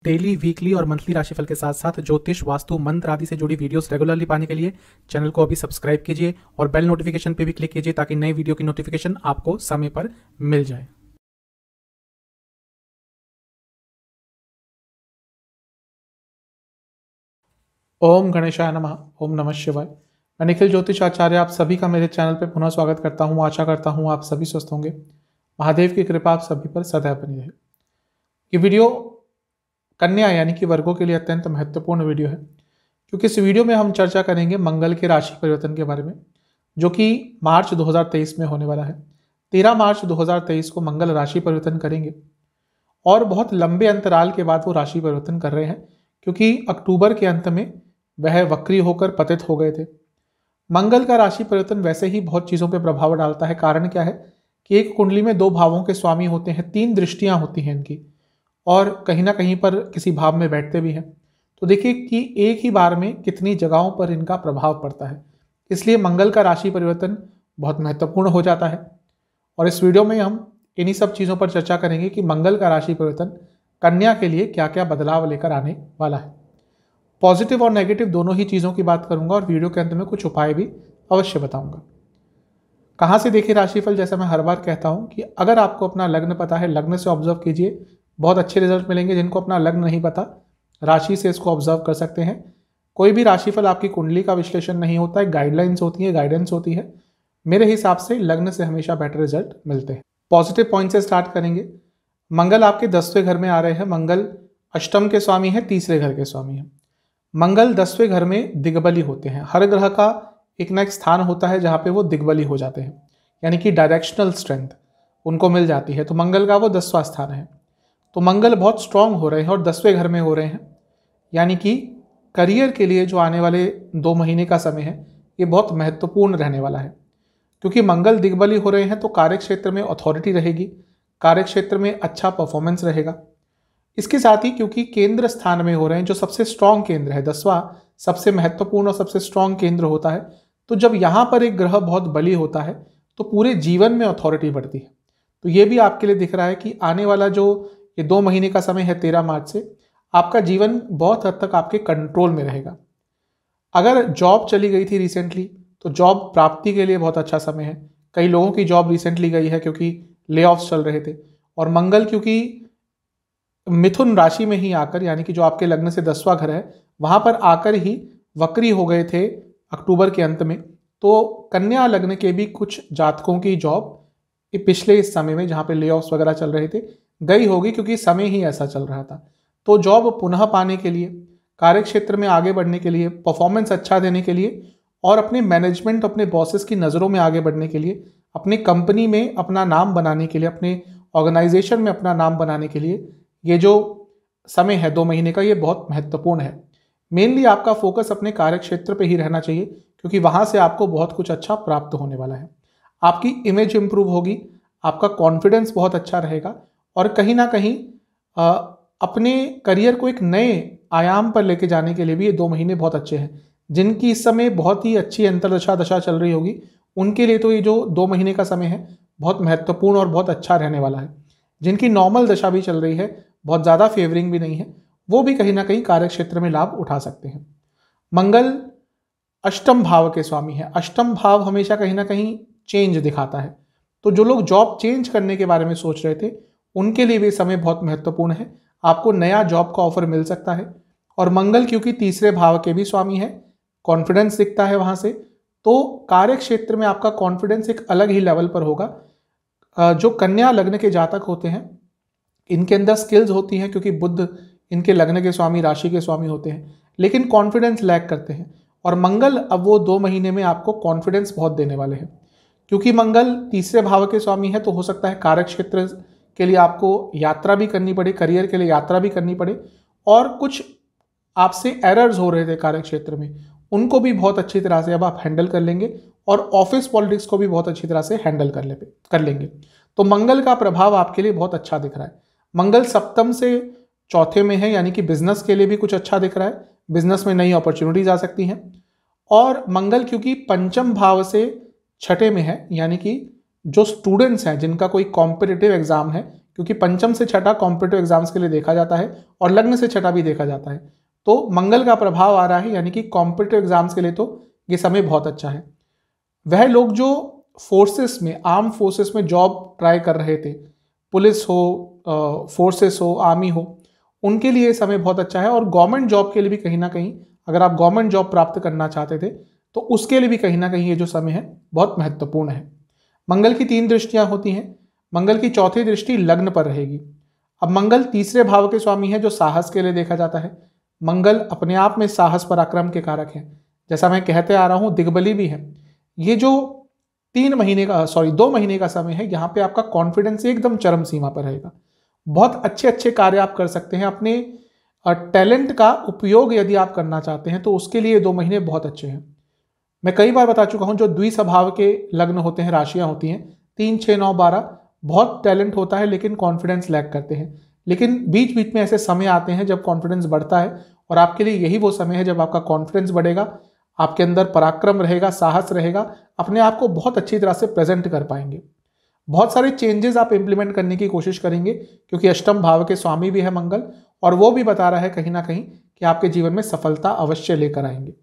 Daily, weekly और monthly राशिफल के साथ साथ ज्योतिष, वास्तु, मंत्र आदि से जुड़ी वीडियोस रेगुलरली पाने के लिए चैनल को अभी सब्सक्राइब कीजिए और बेल नोटिफिकेशन पे भी क्लिक कीजिए ताकि नई वीडियो की नोटिफिकेशन आपको समय पर मिल जाए। ओम गणेशाय नमः। ओम नमः शिवाय। मैं निखिल ज्योतिष आचार्य आप सभी का मेरे चैनल पर पुनः स्वागत करता हूं। आशा करता हूं आप सभी स्वस्थ होंगे। महादेव की कृपा आप सभी पर सदैव बनी रहे। ये वीडियो कन्या यानी कि वर्गों के लिए अत्यंत महत्वपूर्ण वीडियो है, क्योंकि इस वीडियो में हम चर्चा करेंगे मंगल के राशि परिवर्तन के बारे में, जो कि मार्च 2023 में होने वाला है। 13 मार्च 2023 को मंगल राशि परिवर्तन करेंगे और बहुत लंबे अंतराल के बाद वो राशि परिवर्तन कर रहे हैं, क्योंकि अक्टूबर के अंत में वह वक्री होकर पतित हो गए थे। मंगल का राशि परिवर्तन वैसे ही बहुत चीज़ों पर प्रभाव डालता है। कारण क्या है कि एक कुंडली में 2 भावों के स्वामी होते हैं, 3 दृष्टियां होती हैं इनकी, और कहीं ना कहीं पर किसी भाव में बैठते भी हैं। तो देखिए कि एक ही बार में कितनी जगहों पर इनका प्रभाव पड़ता है। इसलिए मंगल का राशि परिवर्तन बहुत महत्वपूर्ण हो जाता है। और इस वीडियो में हम इन्हीं सब चीज़ों पर चर्चा करेंगे कि मंगल का राशि परिवर्तन कन्या के लिए क्या क्या बदलाव लेकर आने वाला है। पॉजिटिव और नेगेटिव दोनों ही चीज़ों की बात करूंगा और वीडियो के अंत में कुछ उपाय भी अवश्य बताऊंगा। कहाँ से देखिए राशिफल, जैसा मैं हर बार कहता हूं कि अगर आपको अपना लग्न पता है, लग्न से ऑब्जर्व कीजिए, बहुत अच्छे रिजल्ट मिलेंगे। जिनको अपना लग्न नहीं पता, राशि से इसको ऑब्जर्व कर सकते हैं। कोई भी राशिफल आपकी कुंडली का विश्लेषण नहीं होता है, गाइडलाइंस होती है, गाइडेंस होती है। मेरे हिसाब से लग्न से हमेशा बेटर रिजल्ट मिलते हैं। पॉजिटिव पॉइंट से स्टार्ट करेंगे। मंगल आपके 10वें घर में आ रहे हैं। मंगल अष्टम के स्वामी है, तीसरे घर के स्वामी है। मंगल 10वें घर में दिग्बली होते हैं। हर ग्रह का एक ना एक स्थान होता है जहाँ पे वो दिग्बली हो जाते हैं, यानी कि डायरेक्शनल स्ट्रेंथ उनको मिल जाती है। तो मंगल का वो 10वां स्थान है। तो मंगल बहुत स्ट्रांग हो रहे हैं और 10वें घर में हो रहे हैं, यानी कि करियर के लिए जो आने वाले 2 महीने का समय है ये बहुत महत्वपूर्ण रहने वाला है। क्योंकि मंगल दिग्बली हो रहे हैं तो कार्य क्षेत्र में अथॉरिटी रहेगी, कार्य क्षेत्र में अच्छा परफॉर्मेंस रहेगा। इसके साथ ही क्योंकि केंद्र स्थान में हो रहे हैं, जो सबसे स्ट्रांग केंद्र है, 10वां सबसे महत्वपूर्ण और सबसे स्ट्रांग केंद्र होता है, तो जब यहाँ पर एक ग्रह बहुत बली होता है तो पूरे जीवन में अथॉरिटी बढ़ती है। तो ये भी आपके लिए दिख रहा है कि आने वाला जो ये 2 महीने का समय है 13 मार्च से, आपका जीवन बहुत हद तक आपके कंट्रोल में रहेगा। अगर जॉब चली गई थी रिसेंटली तो जॉब प्राप्ति के लिए बहुत अच्छा समय है। कई लोगों की जॉब रिसेंटली गई है क्योंकि ले ऑफ्स चल रहे थे। और मंगल क्योंकि मिथुन राशि में ही आकर, यानी कि जो आपके लग्न से 10वां घर है, वहां पर आकर ही वक्री हो गए थे अक्टूबर के अंत में, तो कन्या लग्न के भी कुछ जातकों की जॉब पिछले इस समय में, जहां पे ले ऑफ्स वगैरह चल रहे थे, गई होगी, क्योंकि समय ही ऐसा चल रहा था। तो जॉब पुनः पाने के लिए, कार्य क्षेत्र में आगे बढ़ने के लिए, परफॉर्मेंस अच्छा देने के लिए और अपने मैनेजमेंट, अपने बॉसेस की नज़रों में आगे बढ़ने के लिए, अपनी कंपनी में अपना नाम बनाने के लिए, अपने ऑर्गेनाइजेशन में अपना नाम बनाने के लिए ये जो समय है 2 महीने का, ये बहुत महत्वपूर्ण है। मेनली आपका फोकस अपने कार्य क्षेत्र पे ही रहना चाहिए, क्योंकि वहां से आपको बहुत कुछ अच्छा प्राप्त होने वाला है। आपकी इमेज इंप्रूव होगी, आपका कॉन्फिडेंस बहुत अच्छा रहेगा और कहीं ना कहीं अपने करियर को एक नए आयाम पर लेके जाने के लिए भी ये 2 महीने बहुत अच्छे हैं। जिनकी इस समय बहुत ही अच्छी अंतर्दशा दशा चल रही होगी, उनके लिए तो ये जो 2 महीने का समय है बहुत महत्वपूर्ण और बहुत अच्छा रहने वाला है। जिनकी नॉर्मल दशा भी चल रही है, बहुत ज़्यादा फेवरिंग भी नहीं है, वो भी कहीं ना कहीं कार्य क्षेत्र में लाभ उठा सकते हैं। मंगल अष्टम भाव के स्वामी है। अष्टम भाव हमेशा कहीं ना कहीं चेंज दिखाता है। तो जो लोग जॉब चेंज करने के बारे में सोच रहे थे, उनके लिए भी समय बहुत महत्वपूर्ण है। आपको नया जॉब का ऑफर मिल सकता है। और मंगल क्योंकि तीसरे भाव के भी स्वामी है, कॉन्फिडेंस दिखता है वहां से, तो कार्य क्षेत्र में आपका कॉन्फिडेंस एक अलग ही लेवल पर होगा। जो कन्या लग्न के जातक होते हैं, इनके अंदर स्किल्स होती हैं, क्योंकि बुध इनके लग्न के स्वामी, राशि के स्वामी होते हैं, लेकिन कॉन्फिडेंस लैक करते हैं। और मंगल अब वो 2 महीने में आपको कॉन्फिडेंस बहुत देने वाले हैं। क्योंकि मंगल तीसरे भाव के स्वामी है, तो हो सकता है कार्य क्षेत्र के लिए आपको यात्रा भी करनी पड़े, करियर के लिए यात्रा भी करनी पड़े, और कुछ आपसे एरर्स हो रहे थे कार्य क्षेत्र में, उनको भी बहुत अच्छी तरह से अब आप हैंडल कर लेंगे और ऑफिस पॉलिटिक्स को भी बहुत अच्छी तरह से हैंडल कर लेंगे। तो मंगल का प्रभाव आपके लिए बहुत अच्छा दिख रहा है। मंगल सप्तम से चौथे में है, यानी कि बिजनेस के लिए भी कुछ अच्छा दिख रहा है। बिजनेस में नई अपॉर्चुनिटीज आ सकती हैं। और मंगल क्योंकि पंचम भाव से छठे में है, यानी कि जो स्टूडेंट्स हैं जिनका कोई कॉम्पिटिटिव एग्जाम है, क्योंकि पंचम से छठा कॉम्पिटिटिव एग्जाम्स के लिए देखा जाता है और लग्न से छठा भी देखा जाता है। तो मंगल का प्रभाव आ रहा है, यानी कि कॉम्पिटिटिव एग्जाम्स के लिए तो ये समय बहुत अच्छा है। वह लोग जो फोर्सेस में, आर्म फोर्सेस में जॉब ट्राई कर रहे थे, पुलिस हो, फोर्सेस हो, आर्मी हो, उनके लिए समय बहुत अच्छा है। और गवर्नमेंट जॉब के लिए भी कहीं ना कहीं, अगर आप गवर्नमेंट जॉब प्राप्त करना चाहते थे तो उसके लिए भी कहीं ना कहीं ये जो समय है बहुत महत्वपूर्ण है। मंगल की 3 दृष्टियां होती हैं। मंगल की चौथी दृष्टि लग्न पर रहेगी। अब मंगल तीसरे भाव के स्वामी है, जो साहस के लिए देखा जाता है। मंगल अपने आप में साहस पराक्रम के कारक है। जैसा मैं कहते आ रहा हूं, दिग्बली भी है। ये जो 2 महीने का समय है, यहाँ पे आपका कॉन्फिडेंस एकदम चरम सीमा पर रहेगा। बहुत अच्छे अच्छे कार्य आप कर सकते हैं। अपने टैलेंट का उपयोग यदि आप करना चाहते हैं तो उसके लिए 2 महीने बहुत अच्छे हैं। मैं कई बार बता चुका हूं, जो द्विस्वभाव के लग्न होते हैं, राशियां होती हैं 3, 6, 9, 12, बहुत टैलेंट होता है लेकिन कॉन्फिडेंस लैक करते हैं। लेकिन बीच बीच में ऐसे समय आते हैं जब कॉन्फिडेंस बढ़ता है, और आपके लिए यही वो समय है जब आपका कॉन्फिडेंस बढ़ेगा, आपके अंदर पराक्रम रहेगा, साहस रहेगा, अपने आप को बहुत अच्छी तरह से प्रेजेंट कर पाएंगे। बहुत सारे चेंजेस आप इंप्लीमेंट करने की कोशिश करेंगे, क्योंकि अष्टम भाव के स्वामी भी है मंगल, और वो भी बता रहा है कहीं ना कहीं कि आपके जीवन में सफलता अवश्य लेकर आएंगे।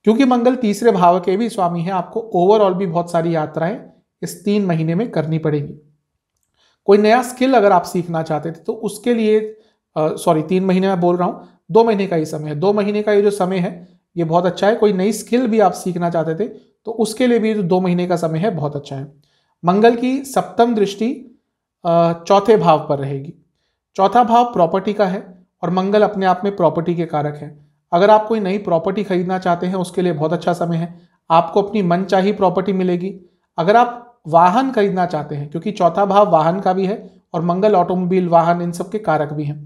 क्योंकि मंगल तीसरे भाव के भी स्वामी है, आपको ओवरऑल भी बहुत सारी यात्राएं इस 3 महीने में करनी पड़ेगी। कोई नया स्किल अगर आप सीखना चाहते थे तो उसके लिए 3 महीने में बोल रहा हूं, 2 महीने का ही समय है। 2 महीने का ये जो समय है ये बहुत अच्छा है। कोई नई स्किल भी आप सीखना चाहते थे तो उसके लिए भी जो 2 महीने का समय है बहुत अच्छा है। मंगल की सप्तम दृष्टि चौथे भाव पर रहेगी। चौथा भाव प्रॉपर्टी का है और मंगल अपने आप में प्रॉपर्टी के कारक है। अगर आप कोई नई प्रॉपर्टी खरीदना चाहते हैं उसके लिए बहुत अच्छा समय है। आपको अपनी मनचाही प्रॉपर्टी मिलेगी। अगर आप वाहन खरीदना चाहते हैं, क्योंकि चौथा भाव वाहन का भी है और मंगल ऑटोमोबाइल, वाहन, इन सब के कारक भी हैं,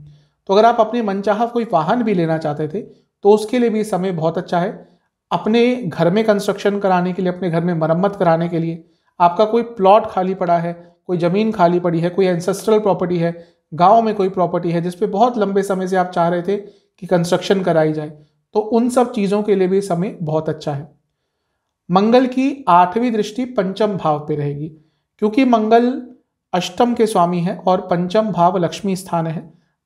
तो अगर आप अपने मनचाहा कोई वाहन भी लेना चाहते थे तो उसके लिए भी समय बहुत अच्छा है। अपने घर में कंस्ट्रक्शन कराने के लिए, अपने घर में मरम्मत कराने के लिए, आपका कोई प्लॉट खाली पड़ा है, कोई जमीन खाली पड़ी है, कोई एंसेस्ट्रल प्रॉपर्टी है, गांव में कोई प्रॉपर्टी है जिसपे बहुत लंबे समय से आप चाह रहे थे कि कंस्ट्रक्शन कराई जाए, तो उन सब चीजों के लिए भी समय बहुत अच्छा है। मंगल की 8वीं दृष्टि पंचम भाव पे रहेगी। क्योंकि मंगल अष्टम के स्वामी है और पंचम भाव लक्ष्मी स्थान है,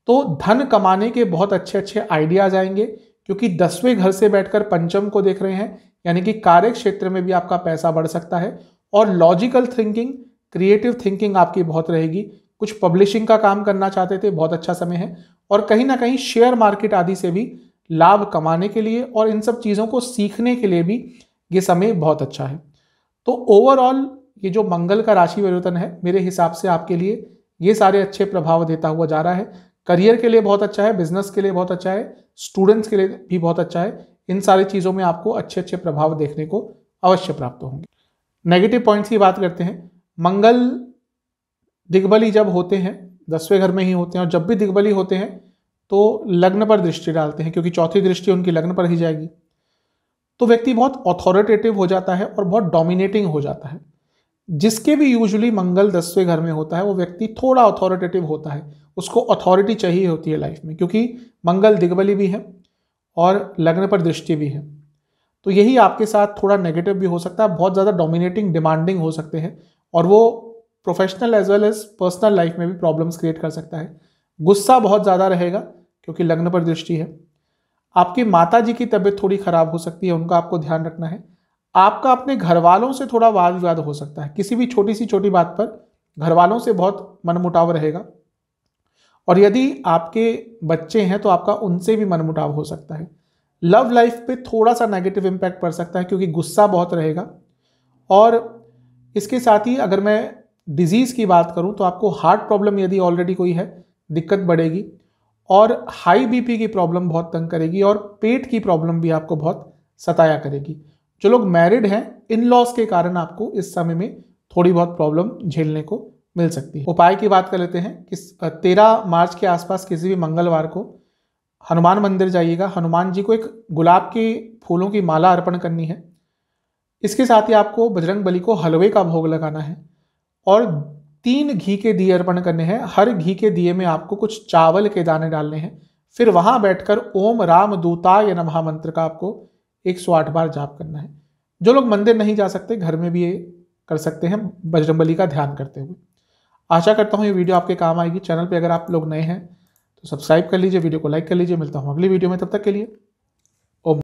तो धन कमाने के बहुत अच्छे अच्छे आइडियाज आएंगे। क्योंकि 10वें घर से बैठकर पंचम को देख रहे हैं, यानी कि कार्य क्षेत्र में भी आपका पैसा बढ़ सकता है। और लॉजिकल थिंकिंग, क्रिएटिव थिंकिंग आपकी बहुत रहेगी। कुछ पब्लिशिंग का काम करना चाहते थे, बहुत अच्छा समय है। और कहीं ना कहीं शेयर मार्केट आदि से भी लाभ कमाने के लिए और इन सब चीज़ों को सीखने के लिए भी ये समय बहुत अच्छा है। तो ओवरऑल ये जो मंगल का राशि परिवर्तन है, मेरे हिसाब से आपके लिए ये सारे अच्छे प्रभाव देता हुआ जा रहा है। करियर के लिए बहुत अच्छा है, बिजनेस के लिए बहुत अच्छा है, स्टूडेंट्स के लिए भी बहुत अच्छा है। इन सारी चीज़ों में आपको अच्छे अच्छे प्रभाव देखने को अवश्य प्राप्त होंगे। नेगेटिव पॉइंट्स की बात करते हैं। मंगल दिग्बली जब होते हैं 10वें घर में ही होते हैं, और जब भी दिग्बली होते हैं तो लग्न पर दृष्टि डालते हैं, क्योंकि चौथी दृष्टि उनकी लग्न पर ही जाएगी। तो व्यक्ति बहुत अथॉरिटेटिव हो जाता है और बहुत डोमिनेटिंग हो जाता है। जिसके भी यूजुअली मंगल 10वें घर में होता है वो व्यक्ति थोड़ा अथॉरिटेटिव होता है, उसको अथॉरिटी चाहिए होती है लाइफ में, क्योंकि मंगल दिग्बली भी है और लग्न पर दृष्टि भी है। तो यही आपके साथ थोड़ा नेगेटिव भी हो सकता है। बहुत ज़्यादा डोमिनेटिंग, डिमांडिंग हो सकते हैं, और वो professional as well as personal life में भी प्रॉब्लम्स क्रिएट कर सकता है। गुस्सा बहुत ज़्यादा रहेगा क्योंकि लग्न पर दृष्टि है। आपकी माता जी की तबीयत थोड़ी खराब हो सकती है, उनका आपको ध्यान रखना है। आपका अपने घर वालों से थोड़ा वाद विवाद हो सकता है, किसी भी छोटी सी छोटी बात पर घर वालों से बहुत मनमुटाव रहेगा। और यदि आपके बच्चे हैं तो आपका उनसे भी मनमुटाव हो सकता है। लव लाइफ पे थोड़ा सा नेगेटिव इम्पैक्ट पड़ सकता है क्योंकि गुस्सा बहुत रहेगा। और इसके साथ ही अगर मैं डिजीज़ की बात करूं तो आपको हार्ट प्रॉब्लम यदि ऑलरेडी कोई है, दिक्कत बढ़ेगी, और हाई बीपी की प्रॉब्लम बहुत तंग करेगी, और पेट की प्रॉब्लम भी आपको बहुत सताया करेगी। जो लोग मैरिड हैं, इन लॉस के कारण आपको इस समय में थोड़ी बहुत प्रॉब्लम झेलने को मिल सकती है। उपाय की बात कर लेते हैं कि 13 मार्च के आसपास किसी भी मंगलवार को हनुमान मंदिर जाइएगा। हनुमान जी को एक गुलाब के फूलों की माला अर्पण करनी है। इसके साथ ही आपको बजरंग बली को हलवे का भोग लगाना है और 3 घी के दिए अर्पण करने हैं। हर घी के दिए में आपको कुछ चावल के दाने डालने हैं। फिर वहां बैठकर ओम राम दूताय नमः मंत्र का आपको 108 बार जाप करना है। जो लोग मंदिर नहीं जा सकते, घर में भी ये कर सकते हैं बजरंग बली का ध्यान करते हुए। आशा करता हूँ ये वीडियो आपके काम आएगी। चैनल पे अगर आप लोग नए हैं तो सब्सक्राइब कर लीजिए, वीडियो को लाइक कर लीजिए। मिलता हूँ अगली वीडियो में, तब तक के लिए ओम।